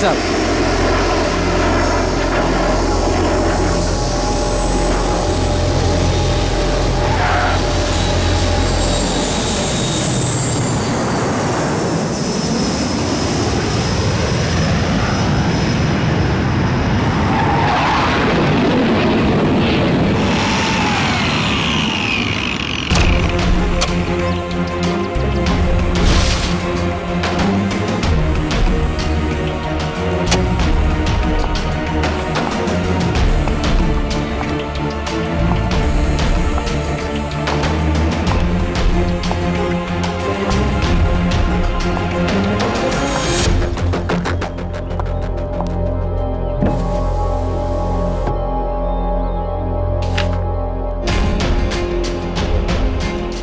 साहब।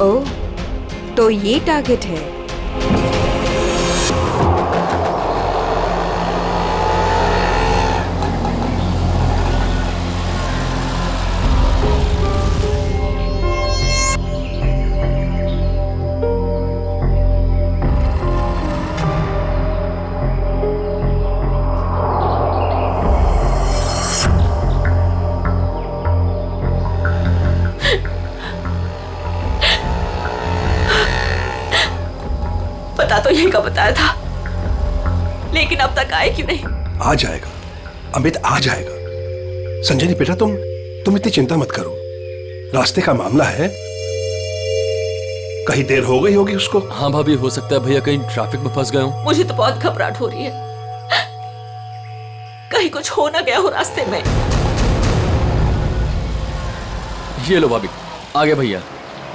ओह, तो ये टारगेट है। पता तो यही का बताया था, लेकिन अब तक आए क्यों नहीं? आ जाएगा अमित, आ जाएगा। संजनी बेटा तुम इतनी चिंता मत करो, रास्ते का मामला है, कहीं देर हो गई होगी उसको। हाँ भाभी, हो सकता है भैया कहीं ट्रैफिक में फंस गए हो। मुझे तो बहुत घबराहट हो रही है, कहीं कुछ हो ना गया हो रास्ते में। ये लो भाभी, आ गए भैया।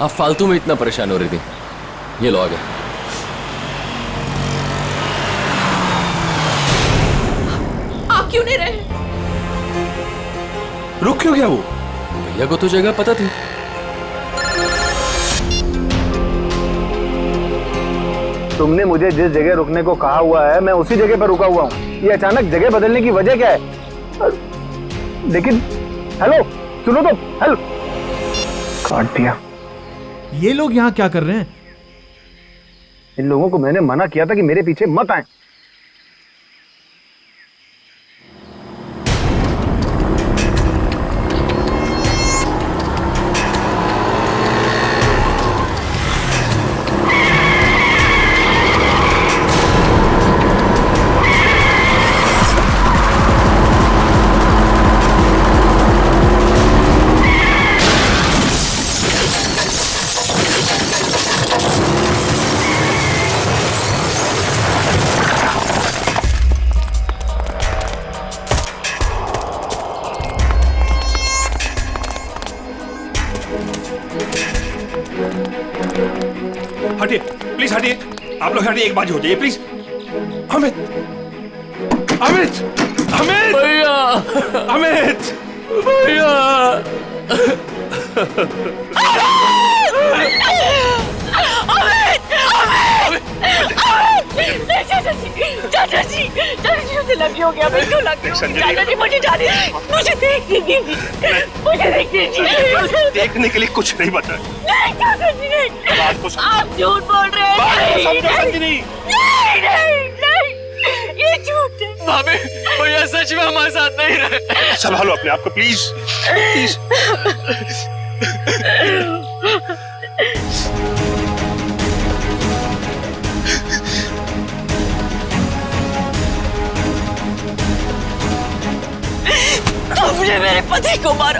आप फालतू में इतना परेशान हो रही थी। ये लो आ गए। आप क्यों नहीं रहे? रुक क्यों गया वो? भैया को तो जगह पता थी। तुमने मुझे जिस जगह रुकने को कहा हुआ है मैं उसी जगह पर रुका हुआ हूँ। ये अचानक जगह बदलने की वजह क्या है? लेकिन हेलो, सुनो तो, हेलो। काट दिया। ये लोग यहाँ क्या कर रहे हैं? इन लोगों को मैंने मना किया था कि मेरे पीछे मत आए। हटिए प्लीज, हटिए आप लोग, हटिए, एक बाजी हो जाइए प्लीज। अमित, अमित, अमित भैया, अमित भैया। चाचा जी, मुझे लगी हो गया, मैं क्यों लगी होगी? चाचा जी मुझे जाने, मुझे देखने दीजिए, मुझे देखने दीजिए। देखने के लिए कुछ नहीं बता। नहीं चाचा जी, नहीं, आप झूठ बोल रहे हैं। नहीं, ये झूठ है। भाभी, भैया सच में हमारे साथ नहीं रहे। संभालो अपने आप को प्लीज, प्लीज। तुमने मेरे पति को मारा,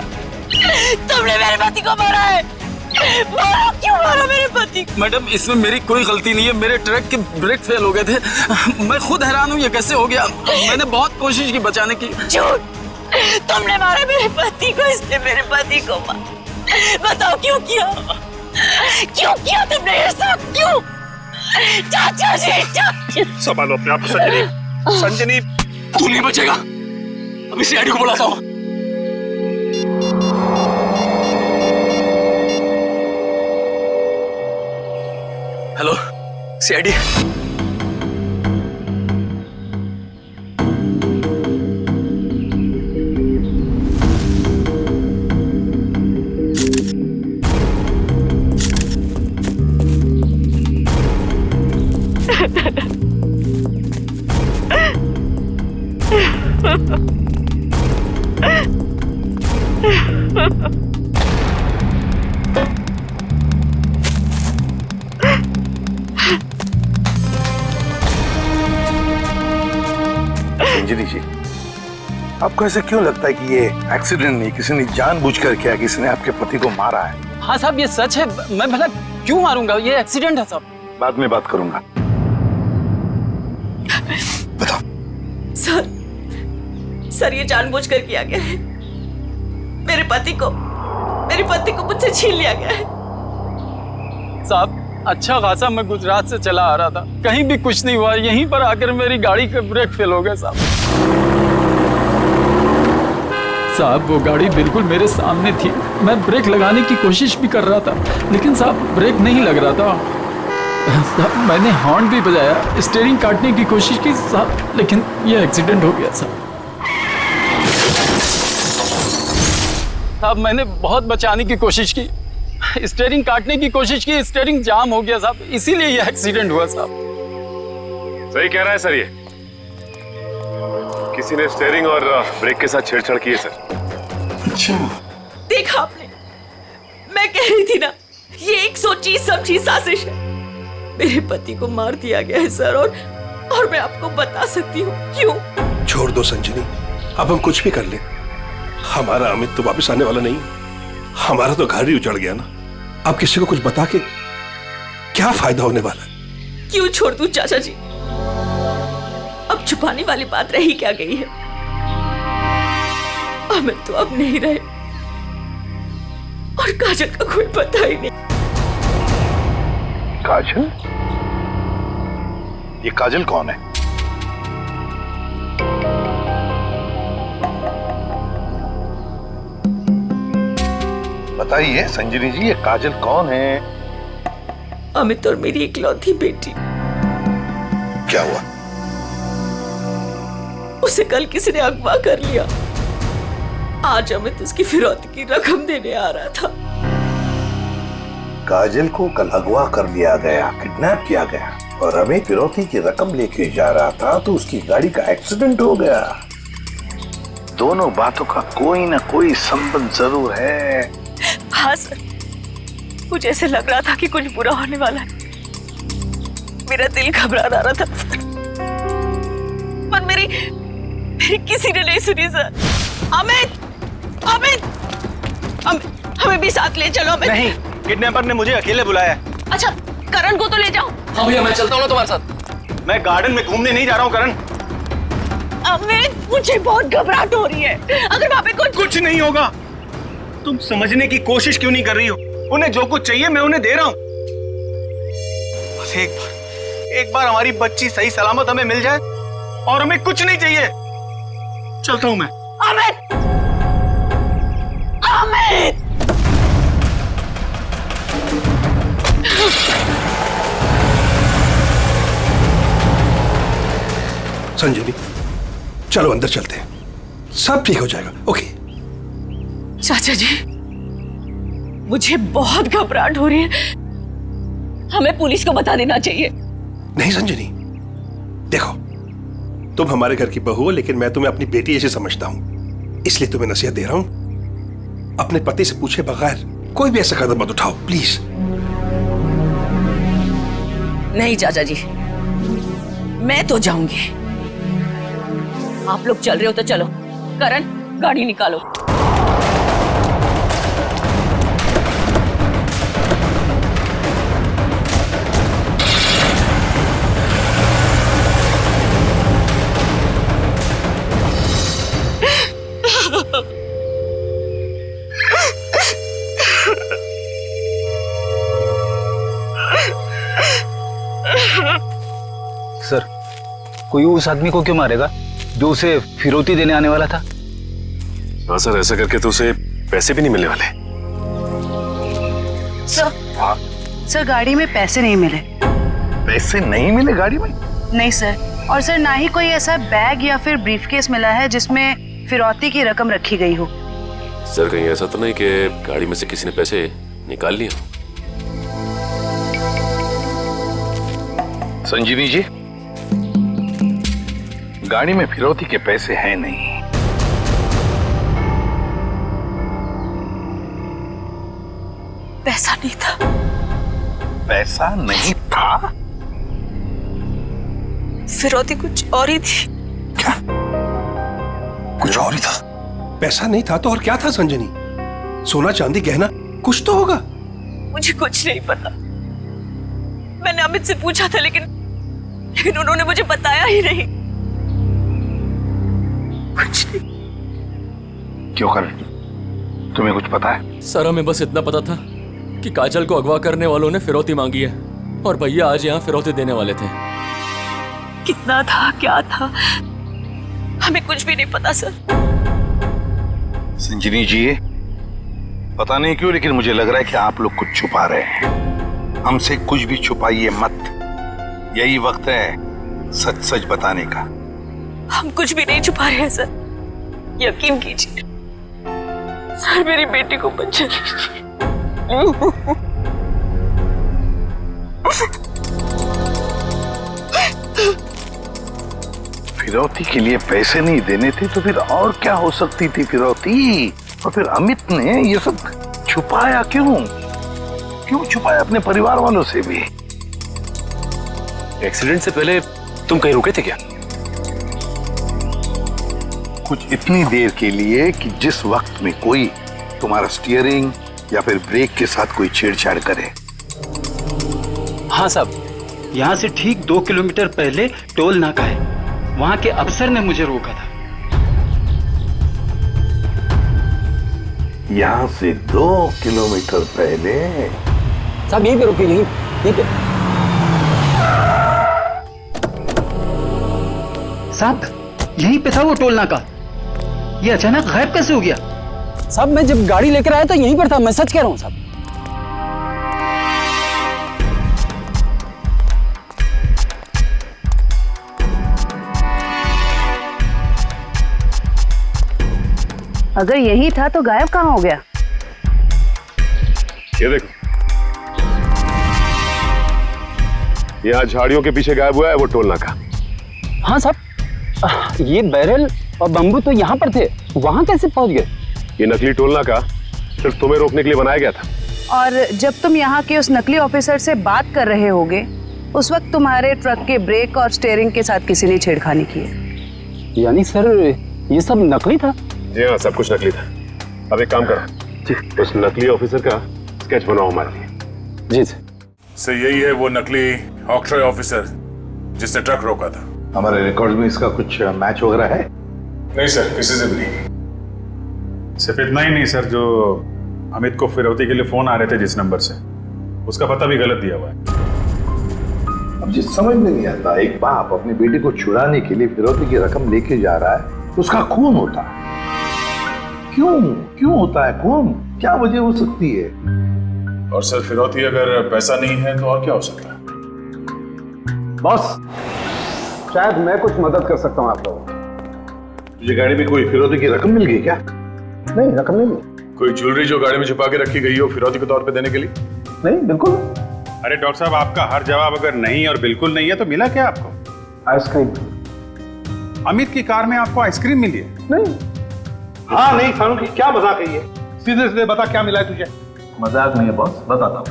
तुमने मेरे पति को मारा है। मारा, क्यों मारा मेरे पति को? मैडम, इसमें मेरी कोई गलती नहीं है। मेरे ट्रक के ब्रेक फेल हो गए थे। मैं खुद हैरान हूँ ये कैसे हो गया। मैंने बहुत कोशिश की बचाने की। झूठ, तुमने मारा मेरे पति को, इसने मेरे पति को मारा। बताओ क्यों किया? क्यों किया तुमने ये सब? क्यों? चाचा जी, चाचा। संभालो अपने आप को संजनी, संजनी। तू नहीं बचेगा, अभी सीआईडी को बुलाता हूँ। Hello CID. संजनी जी, आपको ऐसे क्यों लगता है कि ये एक्सीडेंट नहीं, किसी ने जानबूझकर किया, किसी ने आपके पति को मारा है? हाँ साहब, ये सच है। मैं भला क्यों मारूंगा? ये एक्सीडेंट है साहब। बाद में बात करूंगा। बताओ। सर ये जानबूझकर किया गया है। मेरे पति को मुझसे छीन लिया गया है। साहब, अच्छा खासा मैं गुजरात से चला आ रहा था, कहीं भी कुछ नहीं हुआ, यहीं पर आकर मेरी गाड़ी का ब्रेक फेल हो गया साहब। साहब वो गाड़ी बिल्कुल मेरे सामने थी, मैं ब्रेक लगाने की कोशिश भी कर रहा था, लेकिन साहब ब्रेक नहीं लग रहा था। साहब मैंने हॉर्न भी बजाया, स्टीयरिंग काटने की कोशिश की साहब, लेकिन यह एक्सीडेंट हो गया साहब। साहब मैंने बहुत बचाने की कोशिश की, स्टीयरिंग काटने की कोशिश की, स्टीयरिंग जाम हो गया साहब, इसीलिए यह एक्सीडेंट हुआ साहब। सही कह रहा है सर, ये किसी ने स्टीयरिंग और ब्रेक के साथ छेड़छाड़ की है सर। अच्छा, देखा आपने, मैं कह रही थी ना, ये एक सोची समझी साजिश है। मेरे पति को मार दिया गया है सर, और मैं आपको बता सकती हूँ क्यों। छोड़ दो संजनी, अब हम कुछ भी कर ले, हमारा अमित तो वापस आने वाला नहीं, हमारा तो घर ही उजड़ गया ना। अब किसी को कुछ बता के क्या फायदा होने वाला है? क्यों छोड़ दूं चाचा जी, अब छुपाने वाली बात रही क्या गई है। अमित तो अब नहीं रहे, और काजल का कोई पता ही नहीं। काजल? ये काजल कौन है? बताइए संजनी जी, ये काजल कौन है? अमित और मेरी इकलौती बेटी। क्या हुआ? उसे कल किसी ने अगवा कर लिया, आज अमित उसकी फिरौती की रकम देने आ रहा था। काजल को कल अगवा कर लिया गया, किडनैप किया गया, और अमित फिरौती की रकम लेके जा रहा था तो उसकी गाड़ी का एक्सीडेंट हो गया। दोनों बातों का कोई ना कोई संबंध जरूर है। हाँ सर, मुझे ऐसे लग रहा था कि कुछ बुरा होने वाला है। मेरा दिल घबरा रहा था सर, पर मेरी किसी ने नहीं सुनी सर। अमित, हमें भी साथ ले चलो। अमित नहीं, किडनैपर ने मुझे अकेले बुलाया। अच्छा, करण को तो ले जाओ। हाँ भैया, मैं चलता हूँ ना तुम्हारे साथ। मैं गार्डन में घूमने नहीं जा रहा हूँ करण। अमित, मुझे बहुत घबराहट हो रही है, अगर वहाँ पे कुछ नहीं होगा। तुम समझने की कोशिश क्यों नहीं कर रही हो? उन्हें जो कुछ चाहिए मैं उन्हें दे रहा हूँ। बस एक बार हमारी बच्ची सही सलामत हमें मिल जाए, और हमें कुछ नहीं चाहिए। चलता हूँ मैं। अमित, अमित! संजनी चलो अंदर चलते हैं, सब ठीक हो जाएगा। ओके चाचा जी, मुझे बहुत घबराहट हो रही है, हमें पुलिस को बता देना चाहिए। नहीं संजनी, देखो तुम हमारे घर की बहू हो, लेकिन मैं तुम्हें अपनी बेटी जैसे समझता हूं, इसलिए तुम्हें नसीहत दे रहा हूं, अपने पति से पूछे बगैर कोई भी ऐसा कदम मत उठाओ प्लीज। नहीं चाचा जी, मैं तो जाऊंगी। आप लोग चल रहे हो तो चलो। करण, गाड़ी निकालो। सर, कोई उस आदमी को क्यों मारेगा जो उसे फिरौती देने आने वाला था? हाँ सर, ऐसा करके तो उसे पैसे भी नहीं मिलने वाले। सर गाड़ी में पैसे नहीं मिले। पैसे नहीं मिले गाड़ी में? नहीं सर, और सर ना ही कोई ऐसा बैग या फिर ब्रीफकेस मिला है जिसमें फिरौती की रकम रखी गई हो। सर कहीं ऐसा तो नहीं कि गाड़ी में से किसी ने पैसे निकाल लिए? संजीवी जी, गाड़ी में फिरौती के पैसे हैं नहीं, पैसा नहीं था। पैसा नहीं था? फिरौती कुछ और ही थी। क्या? कुछ और ही था? पैसा नहीं था तो और क्या था संजनी? सोना चांदी गहना कुछ तो होगा। मुझे कुछ नहीं पता। मैंने अमित से पूछा था लेकिन उन्होंने मुझे बताया ही नहीं। कुछ नहीं। क्यों कर? तुम्हें कुछ पता है? सर हमें बस इतना पता था कि काजल को अगवा करने वालों ने फिरौती मांगी है और भैया आज यहाँ फिरौती देने वाले थे। कितना था, क्या था, हमें कुछ भी नहीं पता सर। संजनी जी, पता नहीं क्यों लेकिन मुझे लग रहा है कि आप लोग कुछ छुपा रहे हैं। हमसे कुछ भी छुपाइए मत। यही वक्त है सच सच बताने का। हम कुछ भी नहीं छुपा रहे हैं सर, यकीन कीजिए। सर मेरी बेटी को बचा लीजिए। फिरौती के लिए पैसे नहीं देने थे तो फिर और क्या हो सकती थी फिरौती? और फिर अमित ने ये सब छुपाया क्यों? क्यों छुपाया अपने परिवार वालों से भी? एक्सीडेंट से पहले तुम कहीं रुके थे क्या? कुछ इतनी देर के लिए कि जिस वक्त में कोई तुम्हारा स्टीयरिंग या फिर ब्रेक के साथ कोई छेड़छाड़ करे। हाँ साहब, यहाँ से ठीक 2 किलोमीटर पहले टोल नाका है, वहाँ के अफसर ने मुझे रोका था। यहाँ से 2 किलोमीटर पहले? साहब यहीं पे रुके, यहीं पे। साहब यहीं पे था वो टोल नाका, ये अचानक गायब कैसे हो गया? साहब मैं जब गाड़ी लेकर आया तो यहीं पर था, मैं सच कह रहा हूँ साहब। अगर यही था तो गायब कहाँ हो गया? ये देखो, यहाँ झाड़ियों के पीछे गायब हुआ है वो टोल नाका। हाँ साहब, ये बैरल और बम्बू तो यहाँ पर थे, वहाँ कैसे पहुँच गए? ये नकली टोल नाका सिर्फ तुम्हें रोकने के लिए बनाया गया था। और जब तुम यहाँ के उस नकली ऑफिसर से बात कर रहे होगे, उस वक्त तुम्हारे ट्रक के ब्रेक और स्टीयरिंग के साथ किसी ने छेड़खानी की है। यानी सर ये सब नकली था? जी हाँ, सब कुछ नकली था। अब एक काम करो, उस नकली ऑफिसर का स्केच बनाओ हमारे लिए। जी सर। सर यही है वो नकली ऑक्ट्रॉय ऑफिसर जिसने ट्रक रोका था। हमारे रिकॉर्ड में इसका कुछ मैच वगैरह है? नहीं सर, किसी से भी नहीं। सिर्फ इतना ही नहीं सर, जो अमित को फिरौती के लिए फोन आ रहे थे जिस नंबर से, उसका पता भी गलत दिया हुआ है। अब जिस समझ में नहीं आता, एक बाप अपनी बेटी को छुड़ाने के लिए फिरौती की रकम लेके जा रहा है, उसका खून होता है। क्यों होता है खून? क्या वजह हो सकती है? और सर फिरौती अगर पैसा नहीं है तो और क्या हो सकता है? बॉस, शायद मैं कुछ मदद कर सकता हूँ आप लोगों की। तुझे गाड़ी में कोई फिरौती की रकम मिल गई क्या? नहीं, रकम नहीं मिली। कोई ज्वेलरी जो गाड़ी में छुपा के रखी गई हो फिरौती के तौर पे देने के लिए? नहीं, बिल्कुल। अरे डॉक्टर साहब, आपका हर जवाब अगर नहीं और बिल्कुल नहीं है तो मिला क्या आपको? आइसक्रीम। अमित की कार में आपको आइसक्रीम मिली है? नहीं। हाँ नहीं फारूकी, क्या मजाक है ये? सीधे सीधे बता क्या मिला है तुझे? मजाक नहीं है बॉस, बताता हूँ।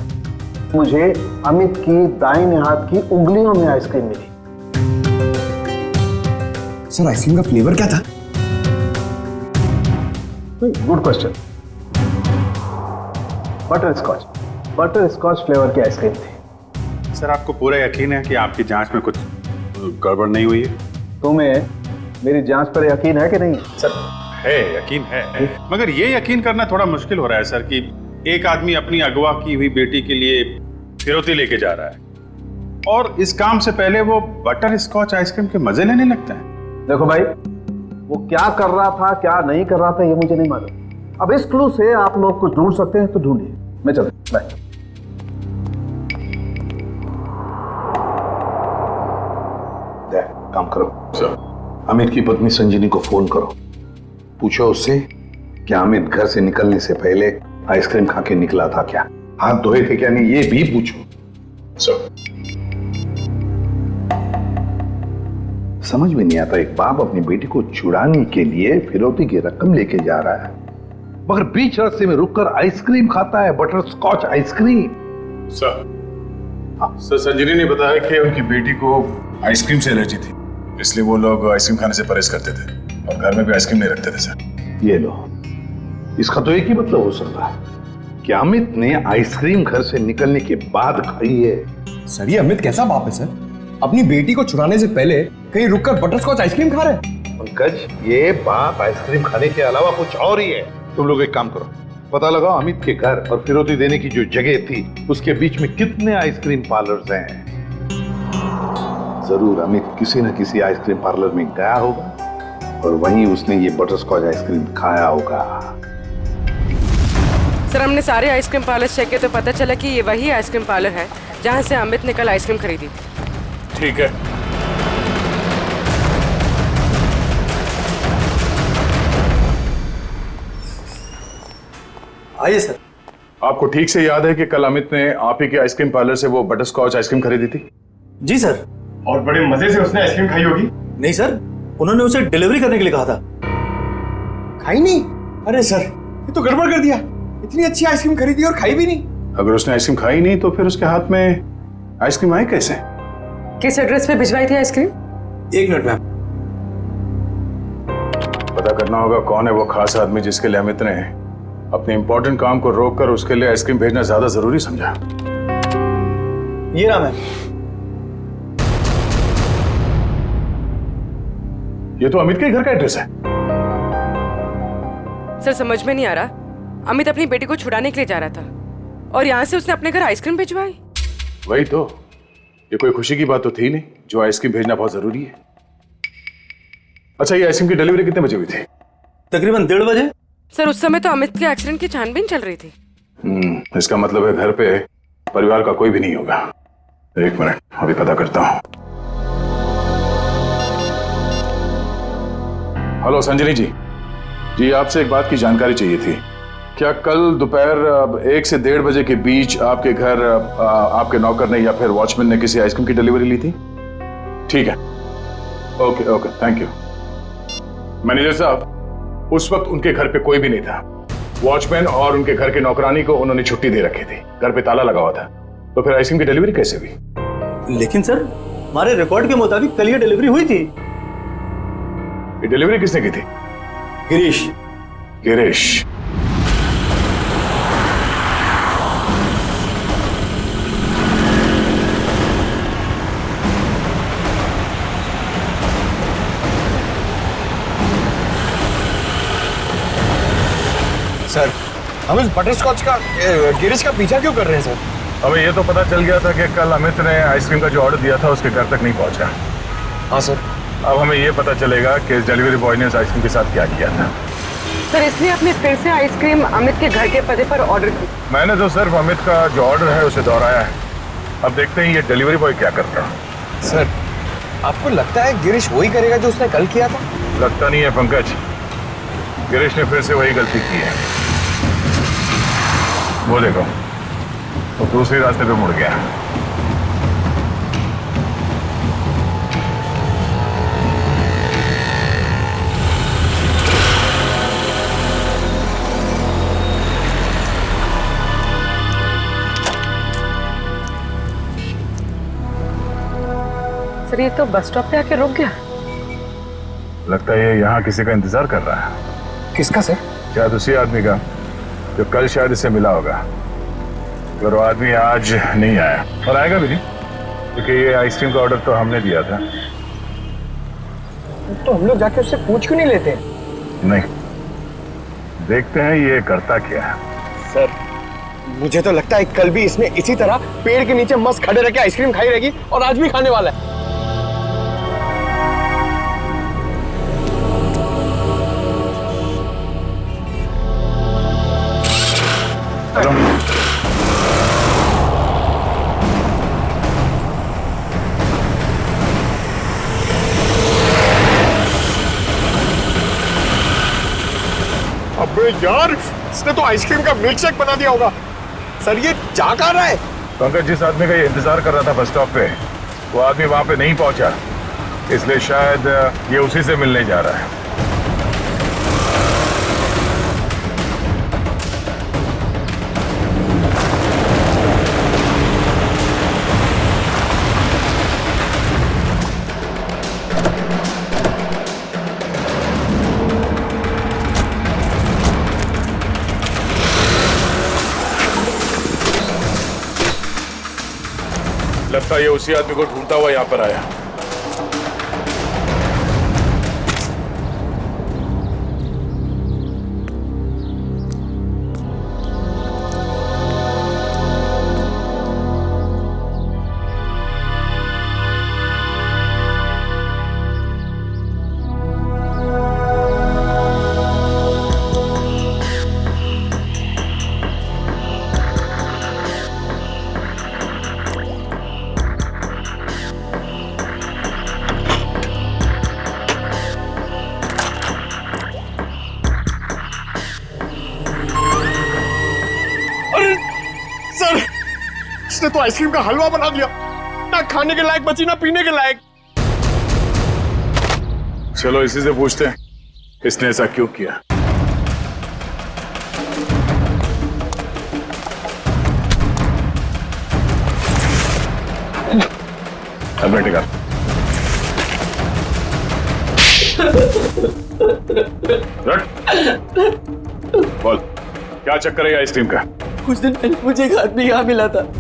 मुझे अमित की दाहिने हाथ की उंगलियों में आइसक्रीम मिली। सर आइसक्रीम का फ्लेवर क्या था? Good question. Butter scotch flavour की आइसक्रीम थी। सर आपको पूरा यकीन है कि आपकी जांच में कुछ गड़बड़ नहीं हुई है? तुम्हें मेरी जांच पर यकीन है कि नहीं? सर है, यकीन है, मगर ये यकीन करना थोड़ा मुश्किल हो रहा है सर कि एक आदमी अपनी अगवा की हुई बेटी के लिए फिरौती लेके जा रहा है और इस काम से पहले वो बटर स्कॉच आइसक्रीम के मजे लेने लगता है। देखो भाई, वो क्या कर रहा था क्या नहीं कर रहा था ये मुझे नहीं मालूम। अब इस क्लू से आप लोग कुछ ढूंढ सकते हैं तो ढूंढिए। मैं चलता हूं, बाय। काम करो सर, अमित की पत्नी संजीनी को फोन करो, पूछो उससे कि अमित घर से निकलने से पहले आइसक्रीम खा के निकला था क्या, हाथ धोए थे क्या नहीं, ये भी पूछो सर। समझ में नहीं आता, एक बाप अपनी बेटी को छुड़ाने के लिए फिरौती की रकम लेके जा रहा है मगर बीच रास्ते में रुककर आइसक्रीम खाता है, बटर स्कॉच आइसक्रीम। सर संजनी ने बताया कि उनकी बेटी को आइसक्रीम से एलर्जी थी, इसलिए वो लोग आइसक्रीम खाने से परहेज करते थे और घर में भी आइसक्रीम नहीं रखते थे सर। ये लो, इसका तो एक ही मतलब हो सकता है कि अमित ने आइसक्रीम घर से निकलने के बाद खाई है। सर ये अमित कैसा बाप है सर? अपनी बेटी को छुड़ाने से पहले कहीं रुककर बटरस्कॉच आइसक्रीम खा रहे हैं। पंकज, ये बात आइसक्रीम खाने के अलावा कुछ और ही है। तुम लोग एक काम करो, पता लगाओ अमित के घर और फिरौती देने की जो जगह थी उसके बीच में कितने आइसक्रीम पार्लर्स हैं। जरूर अमित किसी न किसी आइसक्रीम पार्लर में गया होगा और वहीं उसने ये बटरस्कॉच आइसक्रीम खाया होगा। सर हमने सारे आइसक्रीम पार्लर चेक किए तो पता चला कि ये वही आइसक्रीम पार्लर है जहाँ से अमित ने कल आइसक्रीम खरीदी थी। ठीक है, आइए सर। आपको ठीक से याद है कि कल अमित ने आप ही के आइसक्रीम पार्लर से वो बटरस्कॉच आइसक्रीम खरीदी थी? जी सर। और बड़े मजे से उसने आइसक्रीम खाई होगी। नहीं सर, उन्होंने उसे डिलीवरी करने के लिए कहा था। खाई नहीं? अरे सर ये तो गड़बड़ कर दिया, इतनी अच्छी आइसक्रीम खरीदी और खाई भी नहीं। अगर उसने आइसक्रीम खाई नहीं तो फिर उसके हाथ में आइसक्रीम आई कैसे? किस एड्रेस पे भिजवाई थी आइसक्रीम? 1 minute ma'am. पता करना होगा कौन है वो खास आदमी जिसके लिए अमित ने अपने इंपॉर्टेंट काम को रोककर उसके लिए आइसक्रीम भेजना ज्यादा जरूरी समझा। ये नाम है। ये तो अमित के घर का एड्रेस है। सर समझ में नहीं आ रहा, अमित अपनी बेटी को छुड़ाने के लिए जा रहा था और यहाँ से उसने अपने घर आइसक्रीम भिजवाई। वही तो, ये कोई खुशी की बात तो थी नहीं जो आइसक्रीम भेजना बहुत जरूरी है। अच्छा, ये आइसक्रीम की डिलीवरी कितने बजे हुई थी? तकरीबन 1:30 बजे। सर उस समय तो अमित के एक्सीडेंट की छानबीन चल रही थी। इसका मतलब है घर पे परिवार का कोई भी नहीं होगा। 1 मिनट, अभी पता करता हूँ। हेलो संजनी जी, आपसे एक बात की जानकारी चाहिए थी। क्या कल दोपहर 1 से 1:30 बजे के बीच आपके घर आपके नौकर ने या फिर वॉचमैन ने किसी आइसक्रीम की डिलीवरी ली थी? ठीक है, ओके, थैंक यू। मैनेजर साहब, उस वक्त उनके घर पे कोई भी नहीं था। वॉचमैन और उनके घर के नौकरानी को उन्होंने छुट्टी दे रखी थी, घर पे ताला लगा हुआ था। तो फिर आइसक्रीम की डिलीवरी कैसे हुई? लेकिन सर हमारे रिकॉर्ड के मुताबिक कल ये डिलीवरी हुई थी। ये डिलीवरी किसने की थी? गिरीश। सर हम इस बटरस्कॉच का गिरीश का पीछा क्यों कर रहे हैं सर? हमें ये तो पता चल गया था कि कल अमित ने आइसक्रीम का जो ऑर्डर दिया था उसके घर तक नहीं पहुंचा। हाँ सर। अब हमें ये पता चलेगा कि डिलीवरी बॉय ने इस आइसक्रीम के साथ क्या किया था। सर इसलिए आपने फिर से आइसक्रीम अमित के घर के पते पर ऑर्डर की? मैंने तो सिर्फ अमित का जो ऑर्डर है उसे दोहराया है। अब देखते हैं ये डिलीवरी बॉय क्या करता है। सर आपको लगता है गिरीश वही करेगा जो उसने कल किया था? लगता नहीं है पंकज, गिरीश ने फिर से वही गलती की है। वो देखो, वो दूसरे रास्ते पे मुड़ गया। सर ये तो बस स्टॉप पे आके रुक गया। लगता है ये यहाँ किसी का इंतजार कर रहा है। किसका सर? शायद उसी आदमी का जो कल शायद इससे मिला होगा। पर वो आदमी आज नहीं आया और आएगा भी नहीं, क्योंकि ये आइसक्रीम का ऑर्डर तो हमने दिया था। तो हम लोग जाके उससे पूछ क्यों नहीं लेते? नहीं, देखते हैं ये करता क्या है। सर मुझे तो लगता है कल भी इसने इसी तरह पेड़ के नीचे मस्त खड़े रह के आइसक्रीम खाई रहेगी और आज भी खाने वाला है। अबे यार, इसने तो आइसक्रीम का मिल्क शेक बना दिया होगा। सर ये जा कहाँ रहा है? पंकज, जिस आदमी का ये इंतजार कर रहा था बस स्टॉप पे, वो आदमी वहां पे नहीं पहुंचा, इसलिए शायद ये उसी से मिलने जा रहा है। लगता है ये उसी आदमी को ढूंढता हुआ यहाँ पर आया। इसने तो आइसक्रीम का हलवा बना दिया, ना खाने के लायक बची ना पीने के लायक। चलो इसी से पूछते हैं इसने ऐसा क्यों किया। अब टिका बोल क्या चक्कर है आइसक्रीम का। कुछ दिन पहले मुझे एक आदमी यहाँ मिला था।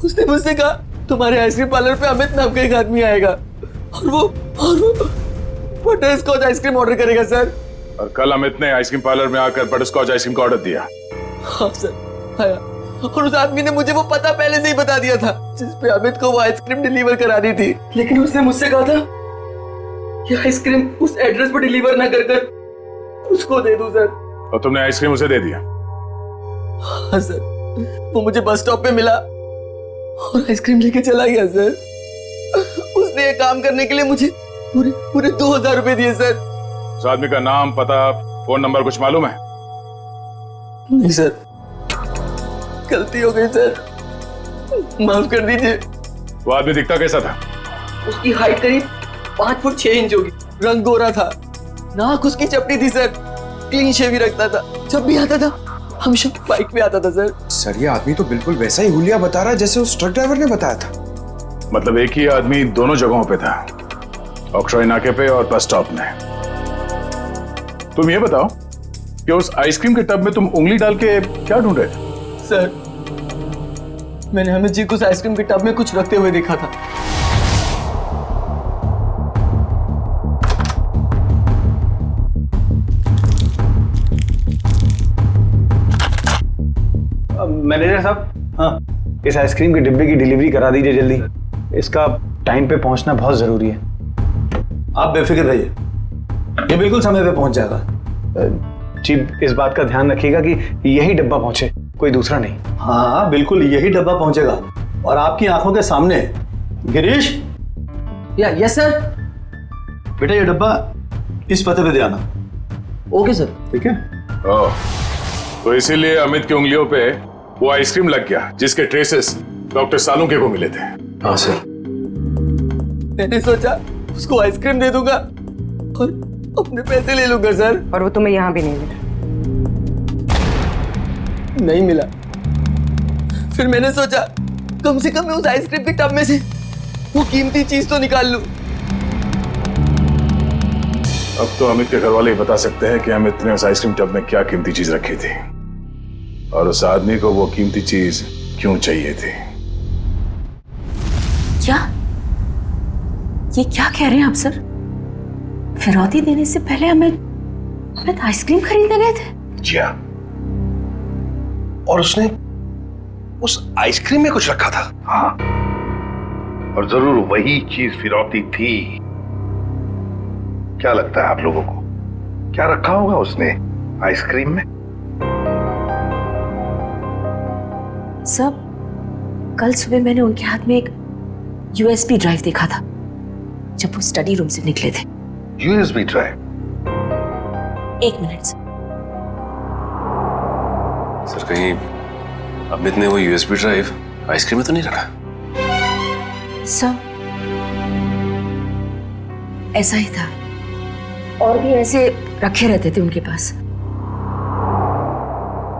उसने मुझसे कहा तुम्हारे आइसक्रीम पार्लर पे अमित नाम का एक आदमी आएगा और वो बटर स्कॉच आइसक्रीम ऑर्डर करेगा सर। और कल अमित ने आइसक्रीम पार्लर में आकर बटर स्कॉच आइसक्रीम का ऑर्डर दिया। हाँ सर आया, और उस आदमी ने मुझे वो पता पहले से ही बता दिया था जिस पे अमित को वो आइसक्रीम डिलीवर करानी थी। लेकिन उसने मुझसे कहा था कि आइसक्रीम उस एड्रेस पर डिलीवर ना कर उसको दे दूं सर। और तुमने आइसक्रीम उसे दे दिया। हाँ सर, वो मुझे बस स्टॉप पे मिला और आइसक्रीम लेके चला गया सर। उसने ये काम करने के लिए मुझे पूरे 2000 रुपए दिए सर। उस आदमी का नाम, पता, फोन नंबर कुछ मालूम है? नहीं सर, गलती हो गई सर, माफ कर दीजिए। वो आदमी दिखता कैसा था? उसकी हाइट करीब 5 फुट 6 इंच होगी, रंग गोरा था, नाक उसकी चपटी थी सर, क्लीन शेव ही रखता था, जब भी आता था हमेशा बाइक पे आता था सर। सर ये आदमी तो बिल्कुल वैसा ही हुलिया बता रहा है जैसे उस ट्रक ड्राइवर ने बताया था। मतलब एक ही आदमी दोनों जगहों पे था, ऑक्ट्रॉय नाके पे और बस स्टॉप में। तुम ये बताओ कि उस आइसक्रीम के टब में तुम उंगली डाल के क्या ढूंढ रहे थे? सर मैंने अमित जी को उस आइसक्रीम के टब में कुछ रखते हुए देखा था। मैनेजर साहब, हाँ इस आइसक्रीम के डिब्बे की डिलीवरी करा दीजिए जल्दी, इसका टाइम पे पहुंचना बहुत जरूरी है। आप बेफिक्र रहिए, ये बिल्कुल समय पे पहुंच जाएगा। जी इस बात का ध्यान रखिएगा कि यही डब्बा पहुंचे, कोई दूसरा नहीं। हाँ बिल्कुल यही डब्बा पहुंचेगा और आपकी आंखों के सामने। Girish, yes sir. बेटा ये डब्बा इस पते पे दे आना। Okay sir. ठीक है। ओह, तो इसीलिए अमित की उंगलियों पे वो आइसक्रीम लग गया जिसके ट्रेसेस डॉक्टर सालुंके को मिले थे। हाँ सर। मैंने सोचा उसको आइसक्रीम दे दूंगा और अपने पैसे ले लूंगा सर। और वो तुम्हें यहाँ भी नहीं मिला? नहीं मिला। फिर मैंने सोचा कम से कम मैं उस आइसक्रीम के टब में से वो कीमती चीज तो निकाल लूं। अब तो अमित के घर वाले ही बता सकते हैं कि अमित ने उस आइसक्रीम टब में क्या कीमती चीज रखी थी और उस आदमी को वो कीमती चीज क्यों चाहिए थी। क्या ये क्या कह रहे हैं आप सर? फिरौती देने से पहले अमित आइसक्रीम खरीदने गए थे? जी हाँ, और उसने उस आइसक्रीम में कुछ रखा था। हाँ, और जरूर वही चीज फिरौती थी। क्या लगता है आप लोगों को, क्या रखा होगा उसने आइसक्रीम में? सब कल सुबह मैंने उनके हाथ में एक यूएसबी ड्राइव देखा था जब वो स्टडी रूम से निकले थे। USB drive? 1 मिनट सर, कहीं अमित ने वो यूएसबी ड्राइव आइसक्रीम में तो नहीं रखा? सर ऐसा ही था, और भी ऐसे रखे रहते थे उनके पास।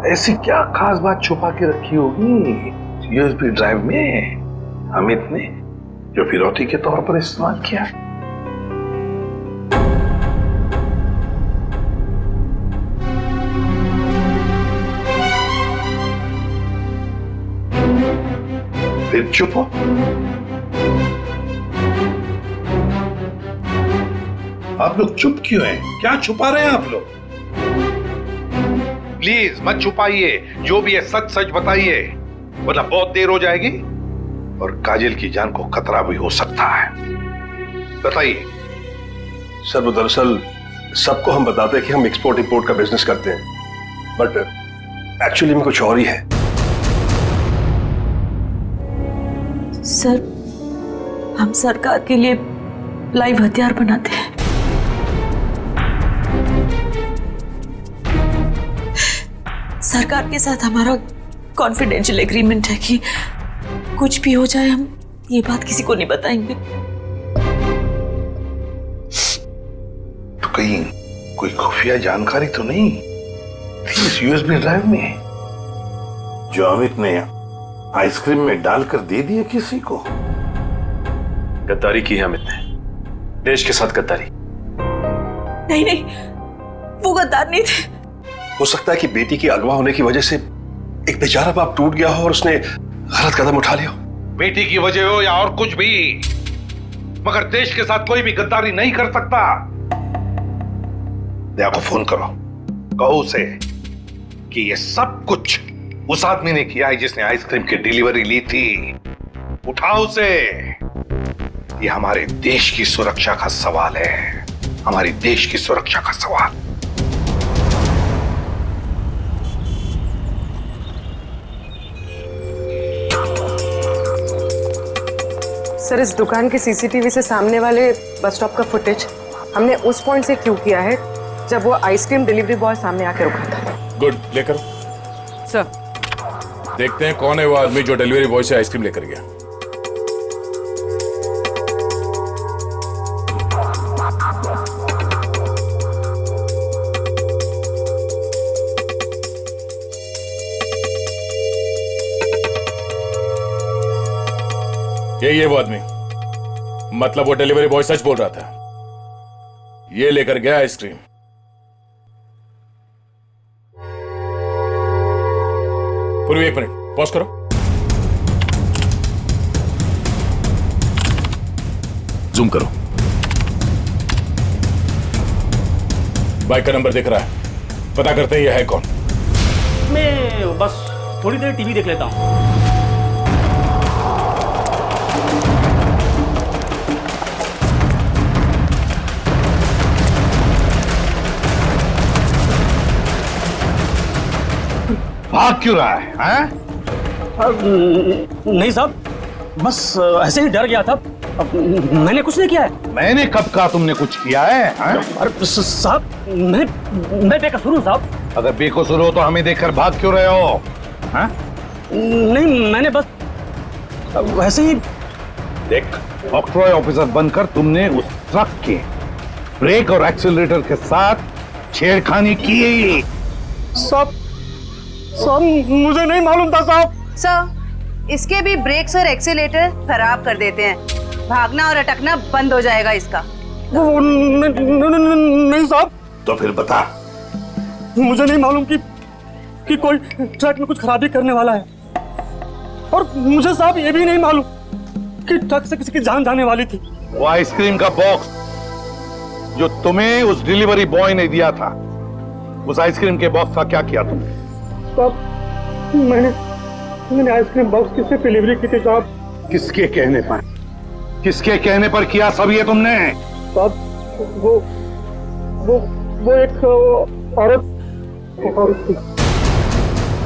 ऐसी क्या खास बात छुपा के रखी होगी यूएसबी ड्राइव में अमित ने जो फिरौती के तौर पर इस्तेमाल किया? फिर चुप हो, आप लोग चुप क्यों हैं? क्या छुपा रहे हैं आप लोग? प्लीज मत छुपाइए, जो भी है सच सच बताइए, वरना बहुत देर हो जाएगी और काजल की जान को खतरा भी हो सकता है। बताइए। सर वो दरअसल सबको हम बताते हैं कि हम एक्सपोर्ट इंपोर्ट का बिजनेस करते हैं, बट एक्चुअली में कुछ और ही है। सर, हम सरकार के लिए लाइव हथियार बनाते हैं। सरकार के साथ हमारा कॉन्फिडेंशियल एग्रीमेंट है कि कुछ भी हो जाए हम ये बात किसी को नहीं बताएंगे। तो कहीं कोई खुफिया जानकारी तो नहीं थी इस यूएसबी ड्राइव में जो अमित ने आइसक्रीम में डालकर दे दिया किसी को? गद्दारी की है अमित ने, देश के साथ गद्दारी। नहीं नहीं, वो गद्दार नहीं थे। हो सकता है कि बेटी के अगवा होने की वजह से एक बेचारा बाप टूट गया हो और उसने गलत कदम उठा लिया हो। बेटी की वजह हो या और कुछ भी, मगर देश के साथ कोई भी गद्दारी नहीं कर सकता। दया को फोन करो, कहो उसे कि ये सब कुछ उस आदमी ने किया है जिसने आइसक्रीम की डिलीवरी ली थी। उठाओ उसे। ये हमारे देश की सुरक्षा का सवाल है, हमारी देश की सुरक्षा का सवाल। सर, इस दुकान के सीसीटीवी से सामने वाले बस स्टॉप का फुटेज हमने उस पॉइंट से क्यू किया है जब वो आइसक्रीम डिलीवरी बॉय सामने आके रुका था। गुड, लेकर सर देखते हैं कौन है वो आदमी जो डिलीवरी बॉय से आइसक्रीम लेकर गया। ये वो आदमी, मतलब वो डिलीवरी बॉय सच बोल रहा था, ये लेकर गया आइसक्रीम। पूर्वी, एक मिनट पॉज करो। जूम करो। बाइक का नंबर दिख रहा है, पता करते हैं ये है कौन। मैं बस थोड़ी देर टीवी देख लेता हूं। भाग क्यों रहा है, हैं? नहीं साहब, बस ऐसे ही डर गया था। मैंने कुछ नहीं किया है। मैंने कब कहा तुमने कुछ किया है? अरे साहब, मैं बेकसूर हूँ साहब। अगर बेकसूर हो तो हमें देखकर भाग क्यों रहे हो? हैं? नहीं, मैंने बस वैसे ही। देख, ऑक्ट्रॉय ऑफिसर बनकर तुमने उस ट्रक के ब्रेक और एक्सीलरेटर के साथ छेड़खानी की। साहब मुझे नहीं मालूम था साहब। सर, इसके भी ब्रेक्स और एक्सीलेटर खराब कर देते हैं, भागना और अटकना बंद हो जाएगा इसका। नहीं साहब। तो फिर बता। मुझे नहीं मालूम कि कोई ट्रक में कुछ खराबी करने वाला है, और मुझे साहब ये भी नहीं मालूम कि ट्रक से किसी की जान जाने वाली थी। वो आइसक्रीम का बॉक्स जो तुम्हें उस डिलीवरी बॉय ने दिया था, उस आइसक्रीम के बॉक्स का क्या किया तुमने? साहब, मैंने आइसक्रीम बॉक्स किससे डिलीवरी की थी साहब? किसके कहने पर? किसके कहने पर किया सब ये तुमने? साहब, वो एक औरत थी।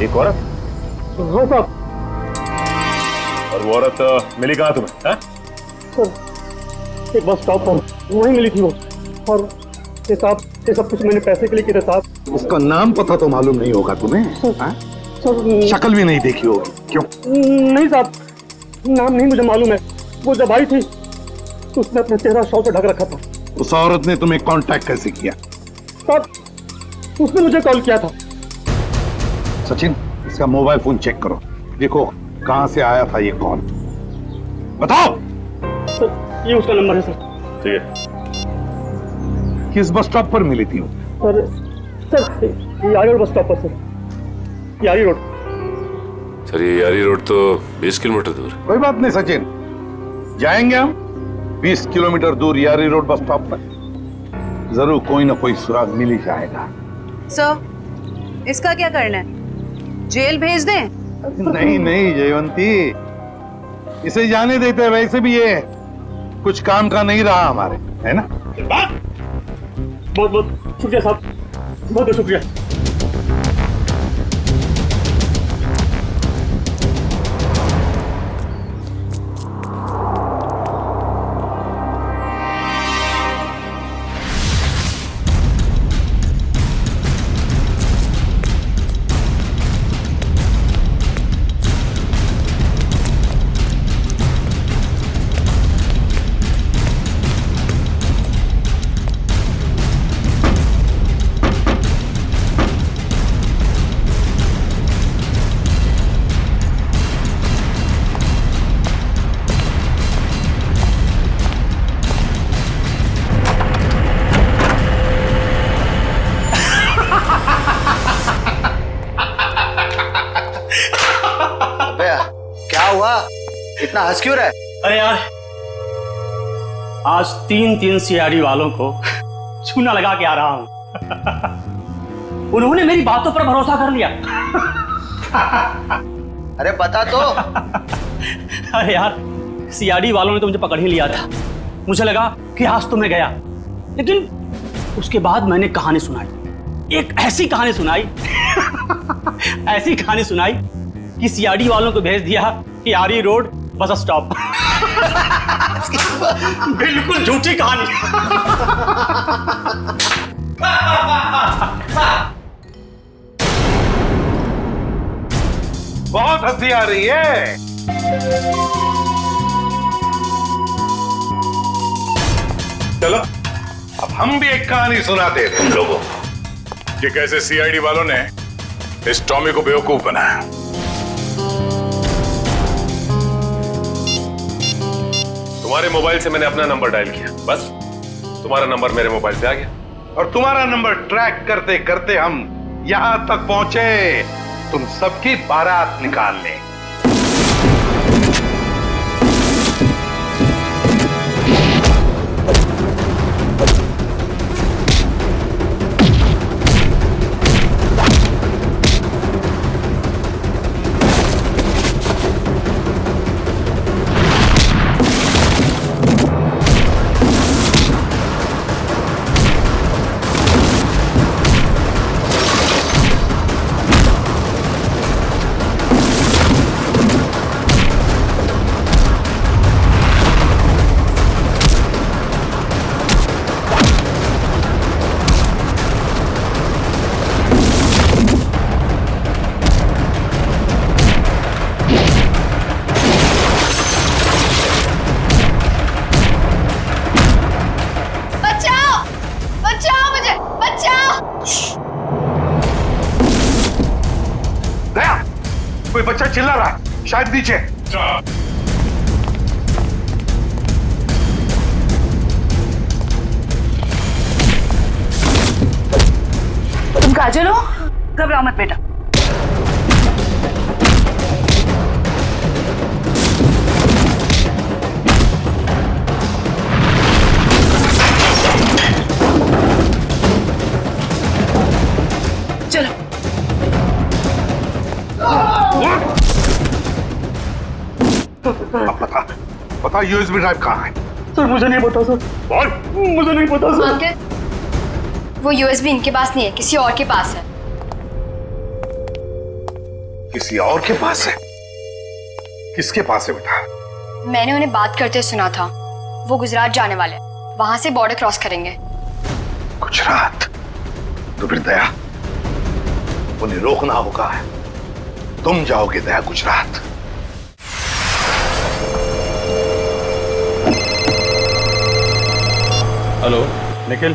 एक औरत? हाँ साहब। और वो औरत मिली कहाँ तुम्हें? सर, एक बस स्टॉप पर वहीं मिली थी वो, और ये साहब, ये सब कुछ मैंने पैसे के लिए किया साहब। उसका नाम पता तो मालूम नहीं होगा तुम्हें? शक्ल भी नहीं देखी होगी, क्यों? नहीं साहब, नाम नहीं मुझे मालूम है। वो जब आई थी तो उसने अपना चेहरा शॉल से ढक रखा था। उस औरत ने तुम्हें कांटेक्ट कैसे किया? साहब, उसने मुझे कॉल किया था। सचिन, इसका मोबाइल फोन चेक करो, देखो कहां से आया था ये कॉल। बताओ। सर, ये उसका नंबर है सर। ठीक है। किस बस स्टॉप पर मिली थी वो? सर, यारी रोड बस स्टॉप पर सर। यारी रोड। सर, ये यारी रोड तो 20 किलोमीटर दूर। कोई बात नहीं सचिन, जाएंगे हम 20 किलोमीटर दूर यारी रोड बस स्टॉप पर, जरूर कोई ना कोई सुराग मिल ही जाएगा। सर, इसका क्या करना है? जेल भेज दें? नहीं नहीं जयवंती, इसे जाने देते हैं, वैसे भी ये कुछ काम का नहीं रहा हमारे, है ना? बहुत बहुत शुक्रिया साहब, बहुत बहुत शुक्रिया। क्या हुआ, इतना हंस क्यों रहा है? अरे यार, आज 3 सीआईडी वालों को चूना लगा के आ रहा हूं। उन्होंने मेरी बातों पर भरोसा कर लिया। अरे बता तो। अरे यार, सीआईडी वालों ने तो मुझे पकड़ ही लिया था। मुझे लगा कि आज तो मैं गया, लेकिन उसके बाद मैंने कहानी सुनाई, एक ऐसी कहानी सुनाई ऐसी कहानी सुनाई कि सीआईडी वालों को भेज दिया यारी रोड बस स्टॉप। बिल्कुल झूठी कहानी। बहुत हंसी आ रही है। चलो अब हम भी एक कहानी सुनाते हैं तुम लोगों को कि कैसे सीआईडी वालों ने इस टॉमी को बेवकूफ बनाया। तुम्हारे मोबाइल से मैंने अपना नंबर डायल किया, बस तुम्हारा नंबर मेरे मोबाइल पे आ गया और तुम्हारा नंबर ट्रैक करते करते हम यहां तक पहुंचे तुम सबकी बारात निकालने। कोई बच्चा चिल्ला रहा है, शायद नीचे। तुम काजल हो? घबराओ मत बेटा। चलो। पता यूएसबी ड्राइव कहाँ है? सर मुझे नहीं पता सर। बोल। मुझे नहीं पता सर। अंकल, वो यूएसबी इनके पास नहीं है, किसी और के पास है। किसी और के पास है? किसके पास है बेटा? मैंने उन्हें बात करते सुना था, वो गुजरात जाने वाले, वहां से बॉर्डर क्रॉस करेंगे। गुजरात? तो फिर दया, उन्हें रोकना होगा। तुम जाओगे दया गुजरात। हेलो निखिल,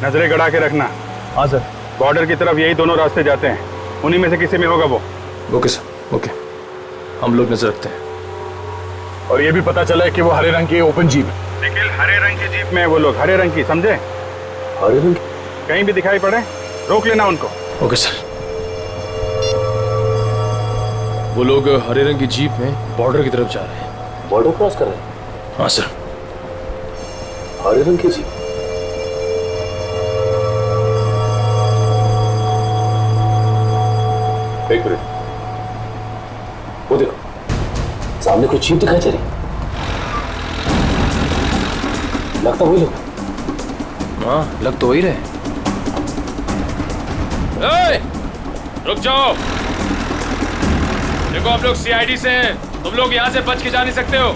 नजरें गड़ा के रखना। हाँ सर। बॉर्डर की तरफ यही दोनों रास्ते जाते हैं, उन्हीं में से किसी में होगा वो। ओके सर, ओके, हम लोग नजर रखते हैं। और ये भी पता चला है कि वो हरे रंग की ओपन जीप है। निखिल, हरे रंग की जीप में वो लोग, हरे रंग की, समझे? हरे रंग? कहीं भी दिखाई पड़े रोक लेना उनको। Okay sir. वो लोग हरे रंग की जीप में बॉर्डर की तरफ जा रहे हैं। बॉर्डर क्रॉस कर रहे हैं? हाँ सर। हरे रंग की जीप? एक मिनट, वो देखो सामने कोई जीप दिखाई दे रही, लगता वही लोग। हाँ लग तो वही रहे। रुक जाओ, देखो आप लोग सीआईडी से हैं, तुम लोग यहाँ से बच के जा नहीं सकते हो।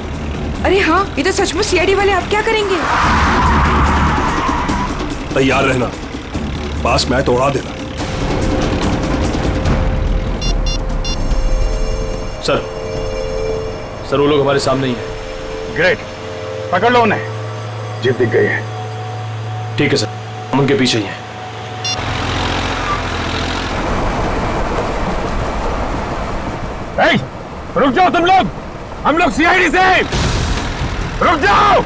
अरे हाँ, ये तो सचमुच सीआईडी वाले, आप क्या करेंगे? तैयार रहना, पास मैं तो उड़ा देना। सर वो लोग हमारे सामने ही हैं। ग्रेट, पकड़ लो उन्हें। जीप दिख गई है। ठीक है सर, हम उनके पीछे ही हैं। रुक जाओ तुम लोग, हम लोग सीआईडी से। रुक जाओ।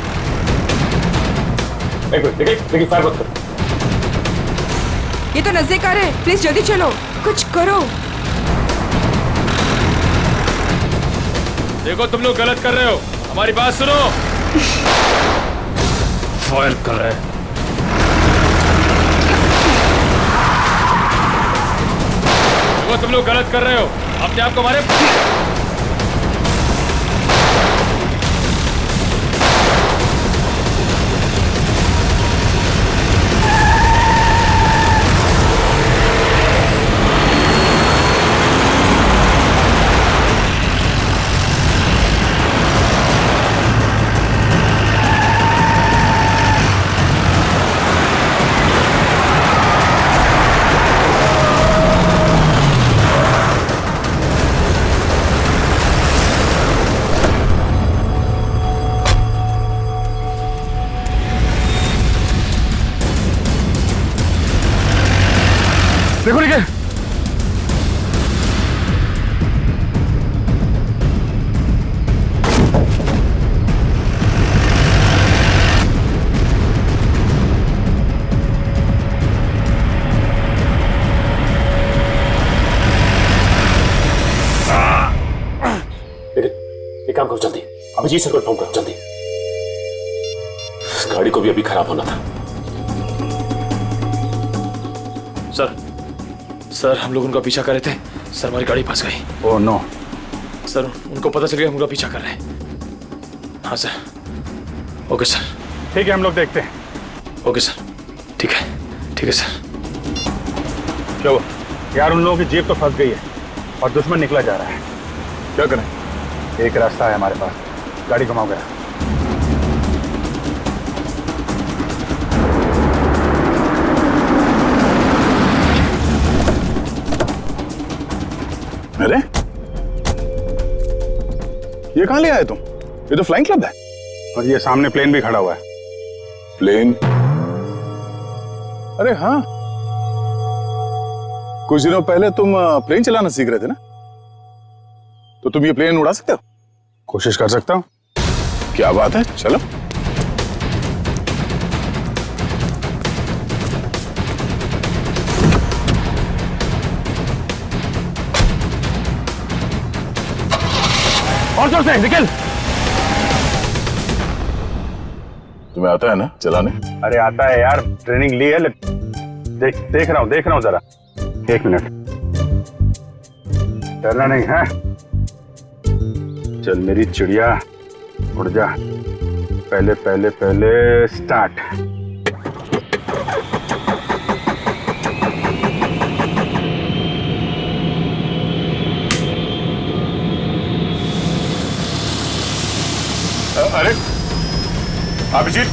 एक मिनट, देखिए फायर मत करो। ये तो नजदीक आ रहे हैं, प्लीज जल्दी चलो, कुछ करो। देखो तुम लोग गलत कर रहे हो, हमारी बात सुनो। फायर कर रहे हैं। देखो तुम लोग गलत कर रहे हो, अपने आप को मारे। देखो निके, एक काम करो जल्दी, अभिजीत सर को इन्फॉर्म करो जल्दी। इस गाड़ी को भी अभी खराब होना था। सर हम लोग उनका पीछा कर रहे थे, सर हमारी गाड़ी फंस गई। Oh no. सर उनको पता चल गया हम उनका पीछा कर रहे हैं। हाँ सर। Okay sir. ठीक है, हम लोग देखते हैं। ओके सर, ठीक है सर। क्या हुआ? यार उन लोगों की जीप तो फंस गई है और दुश्मन निकला जा रहा है। क्या करें? एक रास्ता है हमारे पास, गाड़ी घुमाओ गया। अरे ये कहां ले आए तुम? ये तो फ्लाइंग क्लब है। और ये सामने प्लेन भी खड़ा हुआ है। प्लेन? अरे हाँ, कुछ दिनों पहले तुम प्लेन चलाना सीख रहे थे ना, तो तुम ये प्लेन उड़ा सकते हो? कोशिश कर सकता हूं। क्या बात है, चलो। और जोर से निकल। तुम्हें आता है ना चलाने? अरे आता है यार, ट्रेनिंग ली है। देख रहा हूं जरा। एक मिनट, डरना नहीं है। चल मेरी चिड़िया, उड़ जा। पहले स्टार्ट। अरे अभिजीत,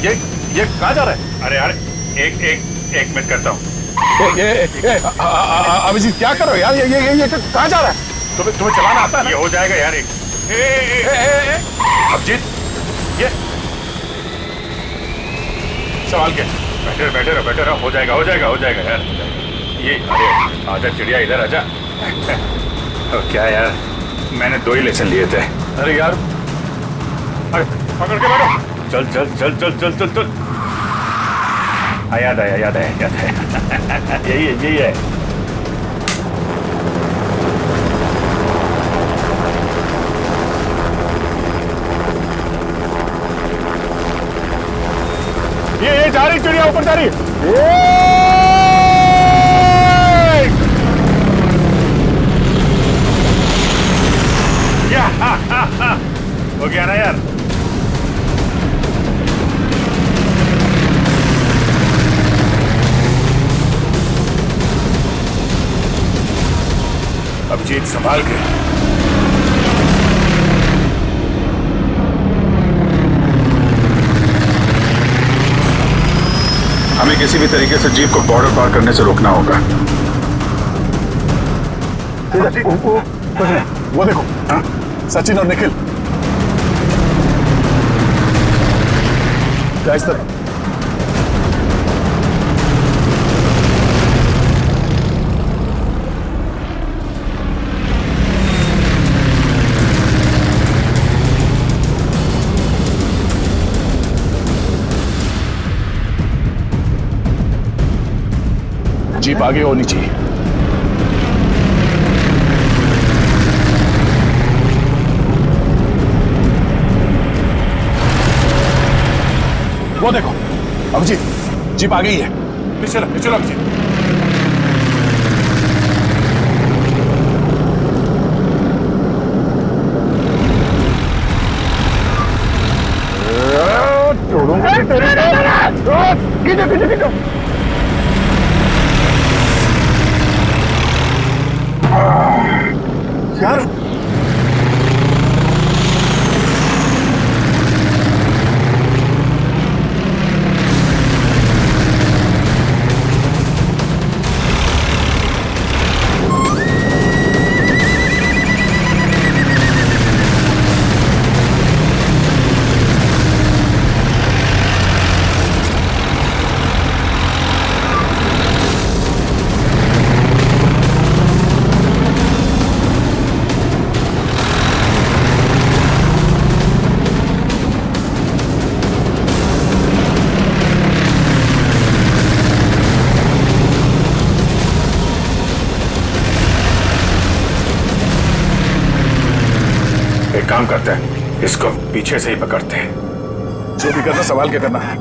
ये कहाँ जा रहा है? अरे यार एक मिनट करता हूँ। अभिजीत क्या कर रहे हो यार? ये कहाँ जा रहा है? तुम्हें चलाना आता है ना? ये हो जाएगा यार। अभिजीत, ये सवाल क्या? बैठे रहो। हो जाएगा यार। ये अरे आजा चिड़िया, इधर आजा। क्या यार, मैंने 2 ही लेसन लिए थे। अरे यार, अरे पकड़ के बैठो। चल। याद आया। यही है। ये जा रही चिड़िया, ऊपर जा रही। हो गया ना यार। अभिजीत संभाल के। हमें किसी भी तरीके से जीप को बॉर्डर पार करने से रोकना होगा। वो देखो, हाँ? सचिन और निखिल क्या इस तरह? जीप आगे होनी चाहिए। वो देखो अभिजीत, जीप आ गई है। चलो चलो अभिजीत। यार काम करते हैं, इसको पीछे से ही पकड़ते हैं। जो भी करना संभाल के करना है।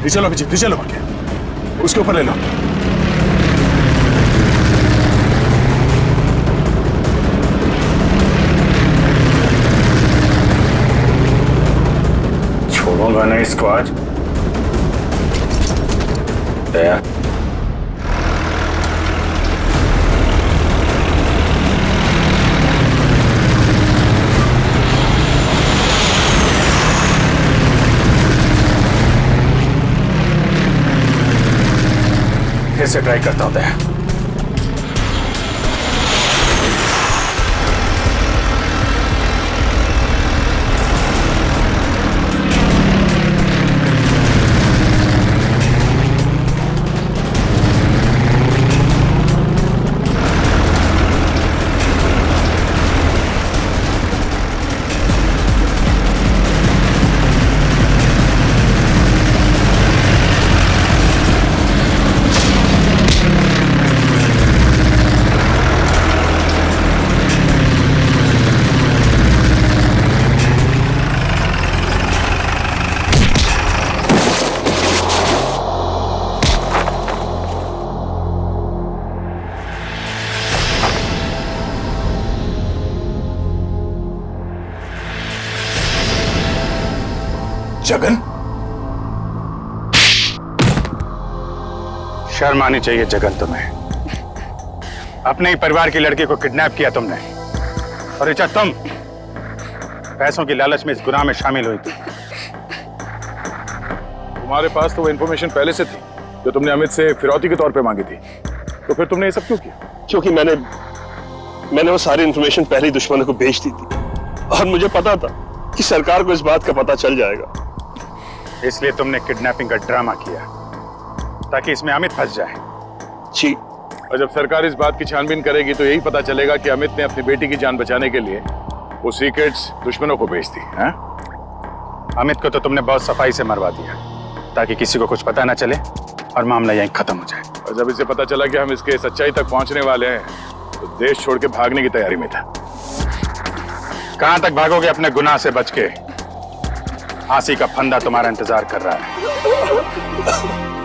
चलो अभिजीत, चलो पकड़े, उसके ऊपर ले लो। छोड़ूंगा ना इसको आज। दया, फिर से ट्राई करता हूं। दया, जगन, शर्म आनी चाहिए जगन तुम्हें। अपने ही परिवार की लड़की को किडनैप किया तुमने, और ऋचा तुम पैसों की लालच में इस गुनाह में शामिल हुई थी। तुम्हारे पास तो वो इन्फॉर्मेशन पहले से थी जो तुमने अमित से फिरौती के तौर पे मांगी थी, तो फिर तुमने ये सब क्यों किया? क्योंकि मैंने वो सारी इन्फॉर्मेशन पहले ही दुश्मनों को भेज दी थी, और मुझे पता था कि सरकार को इस बात का पता चल जाएगा। इसलिए तुमने किडनैपिंग का ड्रामा किया ताकि इसमें अमित फंस जाए। जी, और जब सरकार इस बात की छानबीन करेगी तो यही पता चलेगा कि अमित ने अपनी बेटी की जान बचाने के लिए वो सीक्रेट्स दुश्मनों को भेज दी। अमित को तो तुमने बहुत सफाई से मरवा दिया ताकि किसी को कुछ पता ना चले और मामला यहीं खत्म हो जाए। और जब इसे पता चला कि हम इसके सच्चाई तक पहुंचने वाले हैं तो देश छोड़ के भागने की तैयारी में था। कहां तक भागोगे अपने गुनाह से बच के? फांसी का फंदा तुम्हारा इंतजार कर रहा है।